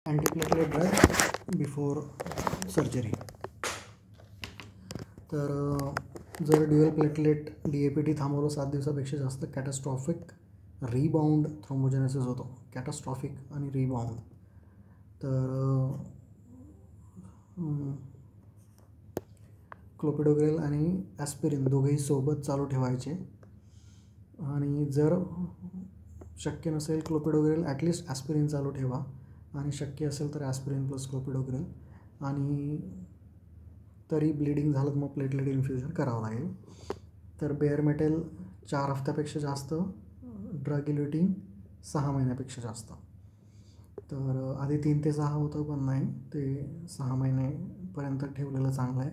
अँटीप्लेटलेट drug before surgery. तर जर dual platelet DAPT थांबवलं 7 दिवसापेक्षा जास्त कॅटास्ट्रॉफिक रिबाउंड थ्रोम्बोजेनेसिस होतो. कॅटास्ट्रॉफिक आणि रिबाउंड. तर क्लोपिडोग्रेल आणि ॲस्पिरिन दोघेही सोबत चालू ठेवायचे. आणि जर शक्य नसेल क्लोपिडोग्रेल ॲटलिस्ट ॲस्पिरिन चालू ठेवा. आणि शक्य असेल तर ॲस्पिरिन प्लस क्लोपिडोग्रेल. आणि तरी ब्लिडिंग झालं तर मग प्लेटलेट इन्फ्युजन करावं लागेल. तर बेअर मेटल 4 हफ्त्यापेक्षा जास्त, ड्रग इल्युटिन 6 महिन्यापेक्षा जास्त. तर आधी 3 ते 6 होतं, पण नाही, ते 6 महिनेपर्यंत ठेवलेलं चांगलं आहे.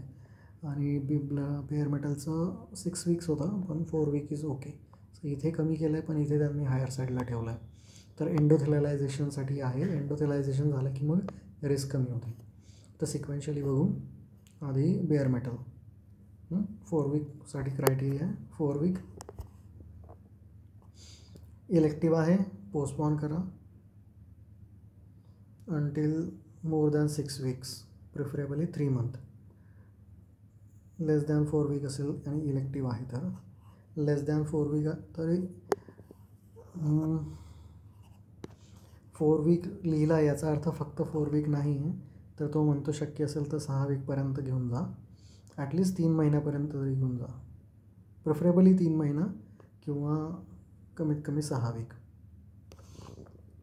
आणि बेअर मेटलचं 6 वीक्स होतं, पण 4 वीक इज ओके. सो इथे कमी केलं आहे, पण इथे त्यांनी हायर साईडला ठेवलं आहे. तर एंडोथेलायझेशनसाठी आहे. एंडोथेलायझेशन झालं की मग रिस्क कमी होते. तर सिक्वेन्शियली बघू. आधी बेअर मेटल 4 वीकसाठी क्रायटेरिया आहे. 4 वीक. इलेक्टिव्ह आहे, पोस्टपोन करा until more than 6 weeks, preferably 3 month. Less than 4 week असेल आणि इलेक्टिव्ह आहे तर लेस दॅन 4 वीक तरी 4 वीक लिहिला, याचा अर्थ फक्त 4 वीक नाही आहे. तर तो म्हणतो शक्य असेल तर 6 वीकपर्यंत घेऊन जा. ॲटलिस्ट 3 महिन्यापर्यंत तरी घेऊन जा. प्रिफरेबली 3 महिना किंवा कमीत कमी 6 वीक.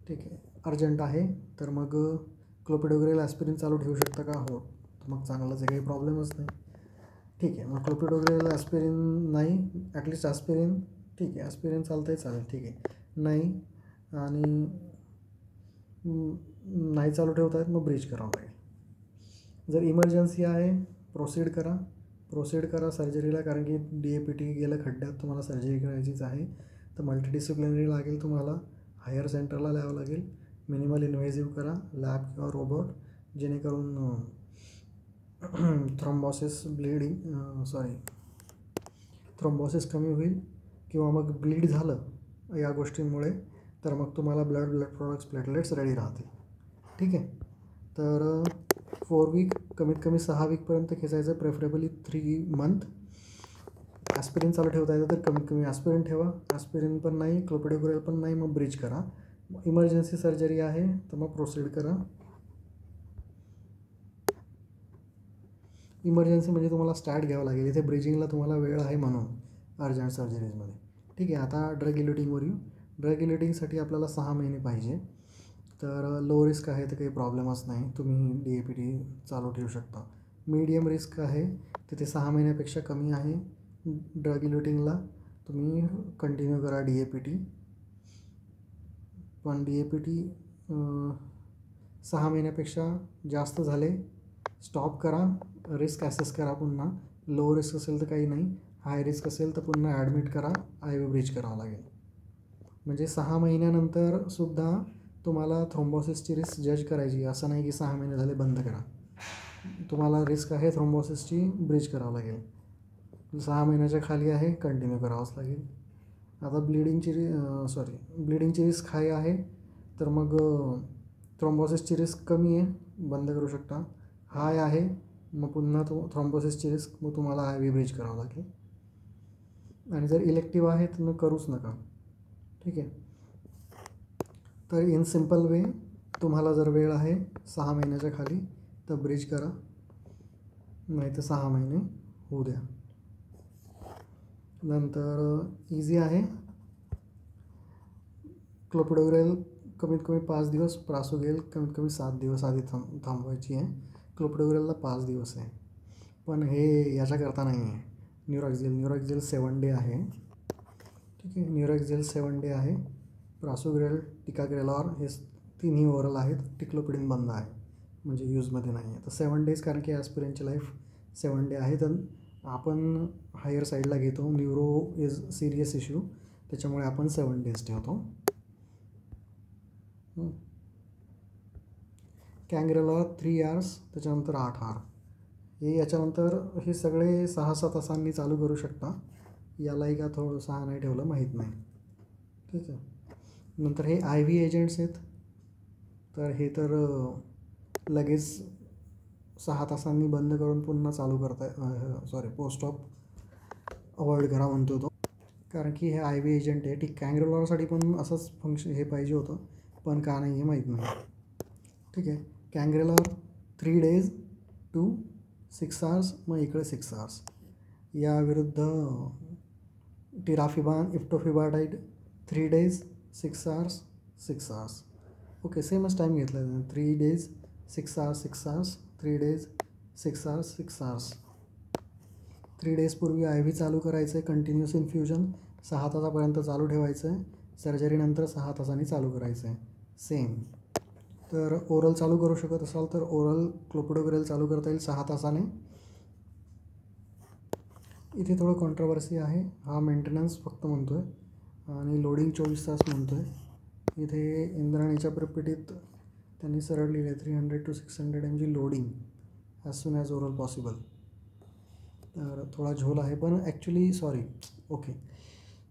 ठीक आहे. अर्जंट आहे तर मग क्लोपिडोग्रेल ॲस्पिरिन चालू ठेवू शकता का? हो. तर मग चांगलंच आहे, काही प्रॉब्लेमच नाही. ठीक आहे. मग क्लोपिडोग्रेल ॲस्पिरिन नाही, ॲटलिस्ट ॲस्पिरिन. ठीक आहे, ॲस्पिरिन चालतं आहे, चालेल. ठीक आहे. नाही आणि नाही चालू ठेवता येत, मग ब्रीच करावं लागेल. जर इमर्जन्सी आहे प्रोसीड करा सर्जरीला, कारण की DAPT गेलं खड्ड्यात, तुम्हाला सर्जरी करायचीच आहे. तर मल्टीडिसिप्लिनरी लागेल, तुम्हाला हायर सेंटरला ल्यावं लागेल. मिनिमल इन्व्हेजिव्ह करा, लॅब किंवा रोबोट, जेणेकरून थ्रोम्बोसिस कमी होईल. किंवा मग ब्लीड झालं या गोष्टींमुळे तर मग तुम्हाला ब्लड प्रॉडक्ट्स प्लेटलेट्स रेडी राहतील. ठीक आहे. तर 4 वीक, कमीत कमी 6 वीकपर्यंत खेचायचं, प्रेफरेबली 3 मंथ. ॲस्पिरिन चालू ठेवता येतं तर कमीत कमी ॲस्पिरिन ठेवा. ॲस्पिरिन पण नाही, क्लोपिडोग्रेल पण नाही, मग ब्रीच करा. इमर्जन्सी सर्जरी आहे तर मग प्रोसीड करा. इमर्जन्सी म्हणजे तुम्हाला स्टॅट घ्यावं लागेल. इथे ब्रिजिंगला तुम्हाला वेळ आहे म्हणून अर्जंट सर्जरीजमध्ये. ठीक आहे. आता ड्रग इल्युटिंगवर येऊ. ड्रग इल्युटिंगसाठी आपल्याला 6 महिने पाहिजे. तर लो रिस्क आहे तर काही प्रॉब्लेमच नाही, तुम्ही DAPT चालू ठेवू शकता. मीडियम रिस्क आहे, तिथे 6 महिन्यापेक्षा कमी आहे. ड्रग इल्युटिंगला तुम्ही कंटिन्यू करा DAPT. पण DAPT 6 महिन्यापेक्षा जास्त झाले स्टॉप करा. रिस्क ॲसेस करा पुन्हा. लो रिस्क असेल तर काही नाही, हाय रिस्क असेल तर पुन्हा ॲडमिट करा, IV ब्रीच करावं लागेल. म्हणजे 6 महिन्यानंतर सुद्धा तुम्हाला थ्रोम्बोसिसची रिस्क जज करायची. असं नाही की 6 महिने झाले बंद करा. तुम्हाला रिस्क आहे थ्रोम्बोसिसची, ब्रीच करावं लागेल. 6 महिन्याच्या खाली आहे, कंटिन्यू करावंच लागेल. आता ब्लिडिंगची रिस्क हाय आहे तर मग थ्रोम्बोसिसची रिस्क कमी आहे, बंद करू शकता. हाय आहे मग पुन्हा थ्रोम्बोसिसची रिस्क, मग तुम्हाला IV ब्रीच करावं लागेल. आणि जर इलेक्टिव्ह आहे तर मग करूच नका. ठीक आहे. तर इन सिम्पल वे, तुम्हाला जर वेळ आहे 6 महिन्याच्या खाली तर ब्रीच करा, नाही तर 6 महिने होऊ द्या. नंतर इझी आहे. क्लोपिडोग्रेल कमीत कमी 5 दिवस, प्रासोगेल कमीत कमी 7 दिवस आधी थांबवायची आहे. क्लोपिडोग्रेलला 5 दिवस आहे, पण हे याच्याकरता नाही आहे. न्यूरॉक्झेल 7 डे आहे. ठीक आहे. न्यूरॉक्झेल 7 डे आहे. प्रासोग्रेल, टिकाग्रेलॉर हे 3ही ओरल आहेत. टिक्लोपिडिन बंद आहे, म्हणजे यूजमध्ये नाही आहे. तर 7 डेज, कारण की ॲस्पिरिनची लाईफ 7 डे आहे. तर आपण हायर साईडला घेतो. न्यूरो इज सिरियस इश्यू, त्याच्यामुळे आपण 7 डेज ठेवतो. कॅंग्रेलॉर 3 आवर्स, त्याच्यानंतर 8 आवर. याच्यानंतर हे सगळे 6-6 तासांनी चालू करू शकता. यालाही का थोडं 6 नाही ठेवलं, माहीत नाही. ठीक आहे. नंतर हे IV एजंट्स आहेत. तर हे तर लगेच 6 तासांनी बंद करून पुन्हा चालू करता पोस्ट ऑप अवॉइड करा म्हणतो तो, कारण की हे आय व्ही एजंट आहे. ठीक, कँग्रेलॉरसाठी पण असंच फंक्शन हे पाहिजे होतं, पण का नाही हे माहीत नाही. ठीक आहे, कँग्रेलॉर 3 days to 6 hours, मग इकडे 6 hours. या विरुद्ध टिराफिबान इफ्टोफिबाटाईड 3 days 6 hours 6 hours. ओके, सेमच टाईम घेतला आहे. 3 days 6 hours 6 hours, 3 days 6 hours 6 hours. 3 days पूर्वी आय व्ही चालू करायचं आहे, कंटिन्युअस इन्फ्युजन 6 तासापर्यंत चालू ठेवायचं आहे. सर्जरीनंतर 6 तासांनी चालू करायचं आहे. सेम. तर ओरल चालू करू शकत असाल तर ओरल क्लोपिडोग्रेल चालू करता येईल 6 तासाने. इथे थोडं कॉन्ट्रोवर्सी आहे. हा मेंटेनन्स फक्त म्हणतो आहे आणि लोडिंग 24 तास म्हणतो आहे. इथे इंद्राणीच्या प्रपिटीत त्यांनी सरळ लिहिलं आहे 300 to 600 mg loading as soon as oral possible. तर थोडा झोल आहे, पण ॲक्च्युली सॉरी, ओके,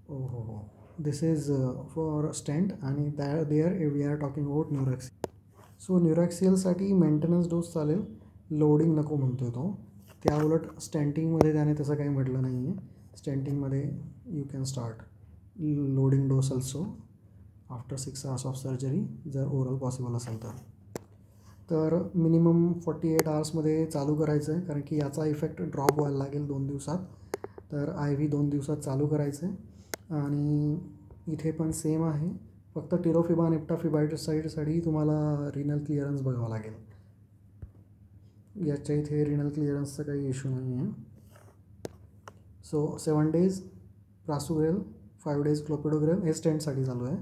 हो, दिस इज फॉर स्टेंट आणि there we are talking about neuraxial. So न्यूरॅक्सिलसाठी मेंटेनन्स डोस चालेल, लोडिंग नको म्हणतो आहे तो. त्या उलट स्टेंटिंगमध्ये त्याने तसं काही म्हटलं नाही आहे. स्टेंटिंगमध्ये you can start loading dose also after 6 hours of surgery, जर ओरल पॉसिबल असेल तर मिनिमम 48 hours चालू करायचं आहे, कारण की याचा इफेक्ट ड्रॉप व्हायला लागेल 2 दिवसात. तर आय व्ही 2 दिवसात चालू करायचं आहे. आणि इथे पण सेम आहे, फक्त टिरोफिबान इप्टाफिबायटिसाईडसाठी तुम्हाला रिनल क्लिअरन्स बघावा लागेल. याच्या इथे रिनल क्लिअरन्सचा काही इश्यू नाही आहे. So 7 days prasugrel, 5 days clopidogrel, हे स्टेंटसाठी चालू आहे.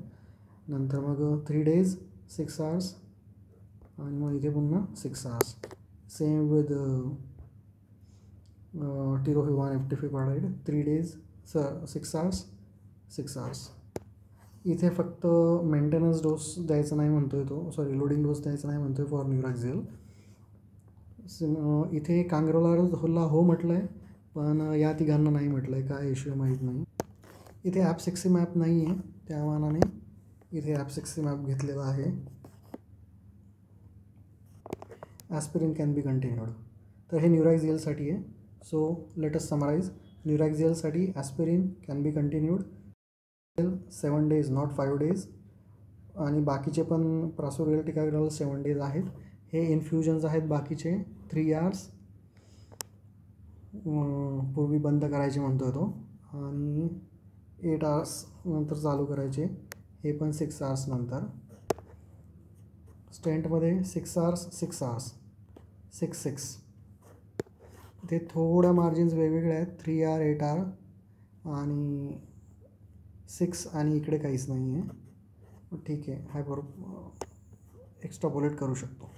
नंतर मग 3 days 6 hours आणि मग इथे पुन्हा 6 hours. Same with tirofiban eptifibatide 3 days 6 hours 6 hours. इथे फक्त मेंटेनन्स डोस द्यायचा नाही म्हणतो आहे तो, सॉरी लोडिंग डोस द्यायचा नाही म्हणतो आहे फॉर न्यूरॅक्सिल. इथे कँग्रेलॉरला हो म्हटलं आहे, पण या तिघांना नाही म्हटलं आहे. काय इश्यू माहीत नाही. इथे ॲपसिक्सिमॅब नाही आहे, त्या मानाने इथे ॲपसिक्सिमॅब घेतलेला आहे. Aspirin can be continued. तर हे न्यूरॅक्सिलसाठी आहे. So let us summarise. न्यूरॅक्सिलसाठी aspirin can be continued 7 days not 5 days, आणि बाकीचे पण प्रासुग्रेल टिकाग्रेल 7 days आहेत. हे इन्फ्युजन्स आहेत बाकीचे 3 hours पूर्वी बंद करायचे म्हणतो आहे तो, आणि 8 hours नंतर चालू करायचे, हे पण 6 hours नंतर. स्टेंटमध्ये 6 hours 6 hours 6 ते थोड्या मार्जिन्स वेगवेगळ्या आहेत. 3 hour 8 hour आणि 6, आणि इकडे काहीच नाही आहे. ठीक आहे, एक्स्ट्रापोलेट करू शकतो.